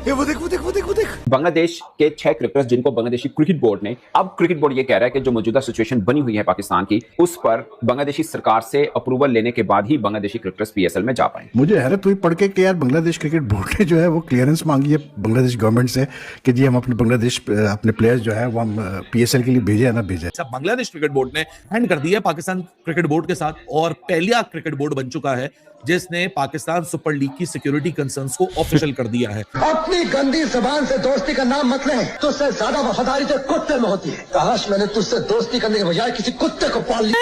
वो देख वो देख वो देख वो देख। बांग्लादेश के 6 क्रिकेटर्स जिनको बांग्लादेशी क्रिकेट बोर्ड ने, अब क्रिकेट बोर्ड ये कह रहा है कि जो मौजूदा सिचुएशन बनी हुई है पाकिस्तान की, उस पर बांग्लादेशी सरकार से अप्रूवल लेने के बाद ही बांग्लादेशी क्रिकेटर्स पीएसएल में जा पाए। मुझे हैरत हुई पढ़ के कि यार बांग्लादेश क्रिकेट बोर्ड ने जो है वो क्लियरेंस मांगी है बांग्लादेश गवर्नमेंट से कि जी हम अपने बांग्लादेश अपने प्लेयर्स जो है वो हम पीएसएल के लिए भेजे या ना भेजे। बांग्लादेश क्रिकेट बोर्ड ने हैंड कर दिया पाकिस्तान क्रिकेट बोर्ड के साथ और पहला क्रिकेट बोर्ड बन चुका है जिसने पाकिस्तान सुपर लीग की सिक्योरिटी कंसर्न्स को ऑफिशियल कर दिया है। अपनी गंदी जबान से दोस्ती का नाम मत ले, तुझसे ज्यादा वफादारी तो कुत्ते में होती है। काश मैंने तुझसे दोस्ती करने के बजाय किसी कुत्ते को पाल लिया।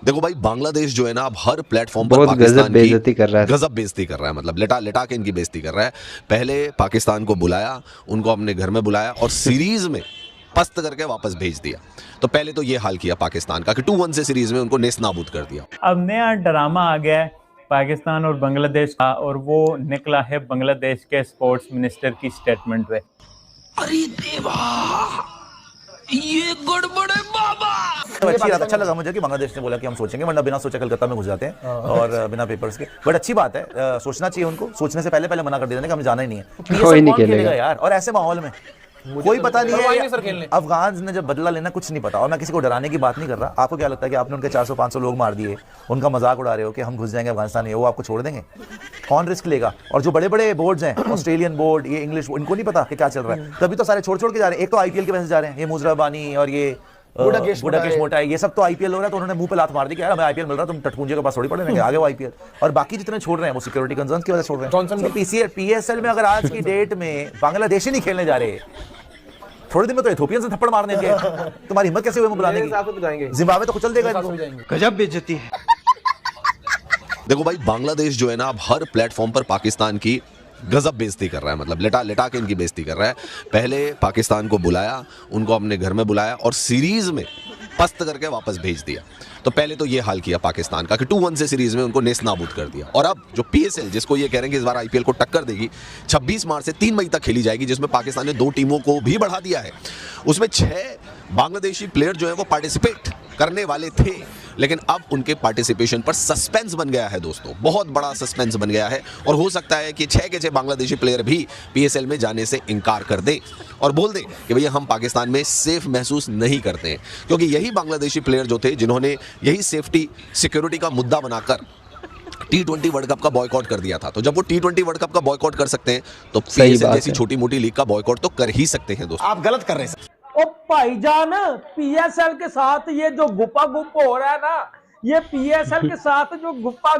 देखो भाई, बांग्लादेश जो है ना अब हर प्लेटफॉर्म पर पाकिस्तान की गजब बेइज्जती कर रहा है, मतलब लेटा लेटा के इनकी बेइज्जती कर रहा है। पहले पाकिस्तान को बुलाया, उनको अपने घर में बुलाया और सीरीज में पस्त करके वापस भेज दिया। तो पहले तो ये हाल किया पाकिस्तान का कि 2-1 से सीरीज में उनको नेस्त नाबूद कर दिया। अब नया ड्रामा आ गया है पाकिस्तान और बांग्लादेश का, और वो निकला है बांग्लादेश के स्पोर्ट्स मिनिस्टर की स्टेटमेंट पे। अरे देवा, ये गड़बड़ है बाबा। अच्छा लगा मुझे कि बांग्लादेश ने बोला कि हम सोचेंगे, वरना बिना सोचे कलकत्ता में घुस जाते हैं और बिना पेपर्स के। बट अच्छी बात है, सोचना चाहिए उनको, सोचने से पहले मना कर देना कि हमें जाना ही नहीं है। कोई नहीं खेलेगा यार, और ऐसे माहौल में कोई पता नहीं है। अफगान ने जब बदला लेना कुछ नहीं पता, और मैं किसी को डराने की बात नहीं कर रहा। आपको क्या लगता है कि आपने उनके 400-500 लोग मार दिए, उनका मजाक उड़ा रहे हो कि हम घुस जाएंगे अफगानिस्तान में, वो आपको छोड़ देंगे? कौन रिस्क लेगा? और जो बड़े बड़े बोर्ड्स हैं, ऑस्ट्रेलियन बोर्ड, ये इंग्लिश, इनको नहीं पता कि क्या चल रहा है, तभी तो सारे छोड़ छोड़ के जा रहे हैं। एक तो आईपीएल के वजह से जा रहे हैं, ये मुजरा बानी और ये बुडाकेश मोटा है, ये सब तो आईपीएल हो रहा है, तो उन्होंने मुंह पे लात मार दी कि यार हमें आईपीएल मिल रहा है, तुम टटपूंजे के पास थोड़ी पड़े आगे वो आईपीएल। और बाकी जितने छोड़ रहे हैं वो सिक्योरिटी कंसर्न्स की वजह से छोड़ रहे हैं। पीएसएल में अगर आज की डेट में बांग्लादेशी नहीं खेलने जा रहे, थोड़े दिन में तो इथोपियन से थप्पड़ मारने के, तुम्हारी हिम्मत कैसे हुई बुलाने की? जिम्बाब्वे तो कुचल देगा इनको। गजब बेइज्जती है। देखो भाई, बांग्लादेश जो है ना अब हर प्लेटफॉर्म पर पाकिस्तान की गजब बेइज्जती कर रहा है, मतलब लेटा लेटा के इनकी बेइज्जती कर रहा है। पहले पाकिस्तान को बुलाया, उनको अपने घर में बुलाया और सीरीज में पस्त करके वापस भेज दिया। तो पहले तो ये हाल किया पाकिस्तान का कि 2-1 से सीरीज में उनको नेस्त नाबूद कर दिया। और अब जो पीएसएल, जिसको ये कह रहे हैं कि इस बार आईपीएल को टक्कर देगी, 26 मार्च से 3 मई तक खेली जाएगी, जिसमें पाकिस्तान ने 2 टीमों को भी बढ़ा दिया है। उसमें 6 बांग्लादेशी प्लेयर जो है वो पार्टिसिपेट करने वाले थे, लेकिन अब उनके पार्टिसिपेशन पर सस्पेंस बन गया है दोस्तों, बहुत बड़ा सस्पेंस बन गया है। और हो सकता है कि 6 के 6 बांग्लादेशी प्लेयर भी पीएसएल में जाने से इनकार कर दें और बोल दें कि भैया हम पाकिस्तान में सेफ महसूस नहीं करते हैं, क्योंकि यही बांग्लादेशी प्लेयर जो थे जिन्होंने यही सेफ्टी सिक्योरिटी का मुद्दा बनाकर T20 वर्ल्ड कप का बॉयकॉट कर दिया था। तो जब वो T20 वर्ल्ड कप का बॉयकॉट कर सकते हैं तो पीएसएल जैसी छोटी मोटी लीग का बॉयकॉट तो कर ही सकते हैं दोस्तों। आप गलत कर रहे हैं। ओ भाईजान, पीएसएल के साथ ये जो गुप्पा गुप हो रहा है ना, ये पीएसएल के साथ जो गुप्पा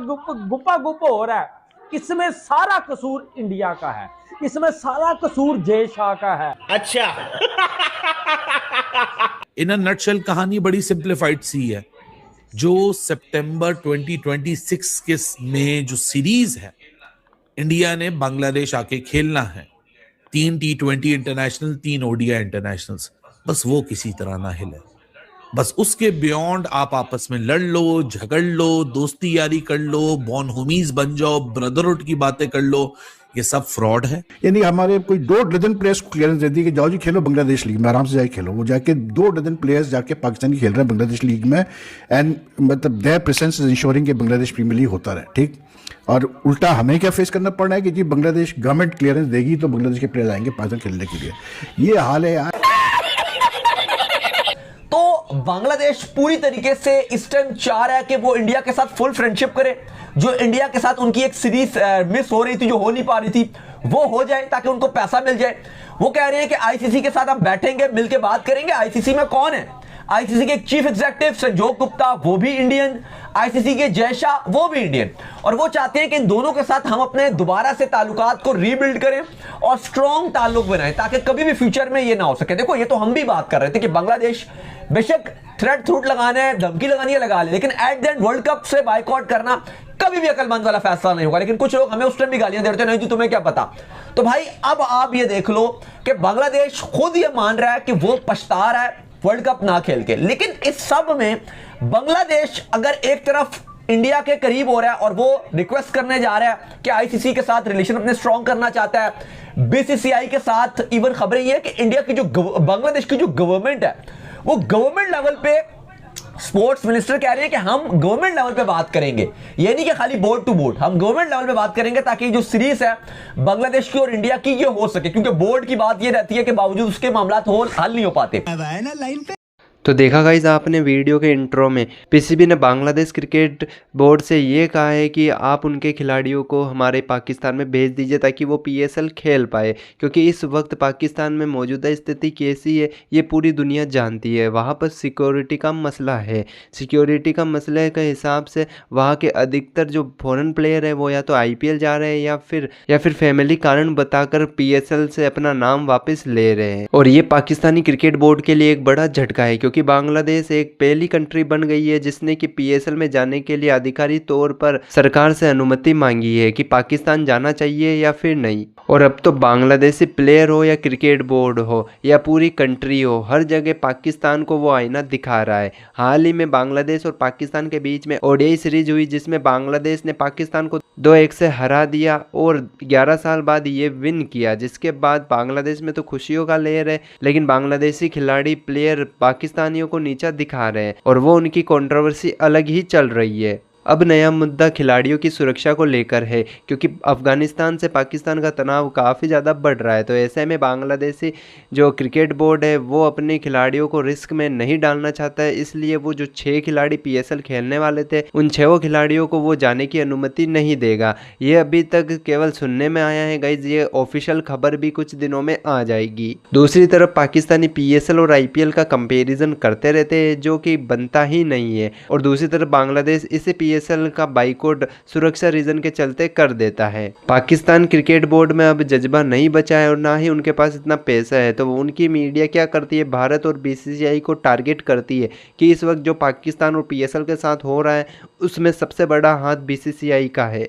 गुप हो रहा है, इसमें सारा कसूर इंडिया का है, इसमें सारा कसूर जय शाह का है। अच्छा। इन अ नटशेल कहानी बड़ी सिंप्लीफाइड सी है। जो सितंबर 2026 के में जो सीरीज है, इंडिया ने बांग्लादेश आके खेलना है, 3 T20 इंटरनेशनल, 3 ओडीआई इंटरनेशनल्स, बस वो किसी तरह ना हिले। बस उसके बियॉन्ड आप आपस में लड़ लो, झगड़ लो, दोस्ती यारी कर लो, बॉन होमीज बन जाओ, ब्रदरहुड की बातें कर लो, ये सब फ्रॉड है। यानी हमारे कोई 2 डजन प्लेयर्स को क्लियरेंस दे दी कि जाओ जी खेलो बांग्लादेश लीग में, आराम से जाके खेलो। वो जाके 2 डजन प्लेयर्स जाके पाकिस्तानी खेल रहे हैं बांग्लादेश लीग में, एंड मतलब देयर प्रेजेंस इज इंश्योरिंग कि बांग्लादेश प्रीमियर लीग होता रहे, ठीक। और उल्टा हमें क्या फेस करना पड़ रहा है कि जी बांग्लादेश गवर्नमेंट क्लियरेंस देगी तो बांग्लादेश के प्लेयर आएंगे पाकिस्तान खेलने के लिए। ये हाल है यार। तो बांग्लादेश पूरी तरीके से इस टाइम चाह रहा है कि वो इंडिया के साथ फुल फ्रेंडशिप करे। जो इंडिया के साथ उनकी एक सीरीज मिस हो रही थी, जो हो नहीं पा रही थी, वो हो जाए ताकि उनको पैसा मिल जाए। वो कह रहे हैं कि आईसीसी के साथ हम बैठेंगे, मिलके बात करेंगे। आईसीसी में कौन है? आईसीसी के चीफ एग्जीक्यूटिव संजोग गुप्ता, वो भी इंडियन। आईसीसी के जय शाह, वो भी इंडियन। और वो चाहते हैं कि इन दोनों के साथ हम अपने दोबारा से ताल्लुकात को रीबिल्ड करें और स्ट्रॉन्ग ताल्लुक बनाएं, ताकि कभी भी फ्यूचर में ये ना हो सके। देखो, ये तो हम भी बात कर रहे थे कि बांग्लादेश बेशक थ्रेट थ्रूट लगाना है, धमकी लगानी है, लगा ले, लेकिन at the end world cup से बाइकआउट करना कभी भी अकलमंद वाला फैसला नहीं होगा। लेकिन कुछ लोग हमें उस टाइम भी गालियां देते हैं, नहीं जी तुम्हें क्या पता। तो भाई अब आप ये देख लो कि बांग्लादेश खुद ये मान रहा है कि वो पछता रहा है वर्ल्ड कप ना खेल के। लेकिन इस सब में बांग्लादेश अगर एक तरफ इंडिया के करीब हो रहा है और वो रिक्वेस्ट करने जा रहा है कि आईसीसी के साथ रिलेशन अपने स्ट्रॉन्ग करना चाहता है, बीसीसीआई के साथ, इवन खबरें ये है कि इंडिया की जो बांग्लादेश की जो गवर्नमेंट है वो गवर्नमेंट लेवल पे स्पोर्ट्स मिनिस्टर कह रहे हैं कि हम गवर्नमेंट लेवल पे बात करेंगे, ये नहीं कि खाली बोर्ड टू बोर्ड, हम गवर्नमेंट लेवल पे बात करेंगे ताकि जो सीरीज है बांग्लादेश की और इंडिया की ये हो सके, क्योंकि बोर्ड की बात ये रहती है कि बावजूद उसके मामला हल नहीं हो पाते। तो देखा गाइस आपने वीडियो के इंट्रो में पीसीबी ने बांग्लादेश क्रिकेट बोर्ड से ये कहा है कि आप उनके खिलाड़ियों को हमारे पाकिस्तान में भेज दीजिए ताकि वो पीएसएल खेल पाए, क्योंकि इस वक्त पाकिस्तान में मौजूदा स्थिति कैसी है ये पूरी दुनिया जानती है। वहाँ पर सिक्योरिटी का मसला है। सिक्योरिटी का मसले के हिसाब से वहाँ के अधिकतर जो फॉरेन प्लेयर है वो या तो आईपीएल जा रहे हैं या फिर फैमिली कारण बताकर पीएसएल से अपना नाम वापस ले रहे हैं। और ये पाकिस्तानी क्रिकेट बोर्ड के लिए एक बड़ा झटका है, क्योंकि बांग्लादेश एक पहली कंट्री बन गई है जिसने कि पीएसएल में जाने के लिए आधिकारिक तौर पर सरकार से अनुमति मांगी है कि पाकिस्तान जाना चाहिए या फिर नहीं। और अब तो बांग्लादेशी प्लेयर हो या क्रिकेट बोर्ड हो या पूरी कंट्री हो, हर जगह पाकिस्तान को वो आईना दिखा रहा है। हाल ही में बांग्लादेश और पाकिस्तान के बीच में ओडीआई सीरीज हुई जिसमें बांग्लादेश ने पाकिस्तान को 2-1 से हरा दिया और 11 साल बाद ये विन किया, जिसके बाद बांग्लादेश में तो खुशियों का लहर है, लेकिन बांग्लादेशी खिलाड़ी प्लेयर पाकिस्तानियों को नीचा दिखा रहे हैं और वो उनकी कंट्रोवर्सी अलग ही चल रही है। अब नया मुद्दा खिलाड़ियों की सुरक्षा को लेकर है, क्योंकि अफगानिस्तान से पाकिस्तान का तनाव काफ़ी ज़्यादा बढ़ रहा है। तो ऐसे में बांग्लादेशी जो क्रिकेट बोर्ड है वो अपने खिलाड़ियों को रिस्क में नहीं डालना चाहता है, इसलिए वो जो 6 खिलाड़ी पीएसएल खेलने वाले थे उन 6 खिलाड़ियों को वो जाने की अनुमति नहीं देगा। ये अभी तक केवल सुनने में आया है गाइज, ये ऑफिशियल खबर भी कुछ दिनों में आ जाएगी। दूसरी तरफ पाकिस्तानी पीएसएल और आईपीएल का कंपेरिजन करते रहते हैं जो कि बनता ही नहीं है, और दूसरी तरफ बांग्लादेश इसे पीएसएल का बाइकआउट सुरक्षा रीजन के चलते कर देता है। पाकिस्तान क्रिकेट बोर्ड में अब जज्बा नहीं बचा है और ना ही उनके पास इतना पैसा है, तो उनकी मीडिया क्या करती है, भारत और बीसीसीआई को टारगेट करती है कि इस वक्त जो पाकिस्तान और पीएसएल के साथ हो रहा है उसमें सबसे बड़ा हाथ बीसीसीआई का है।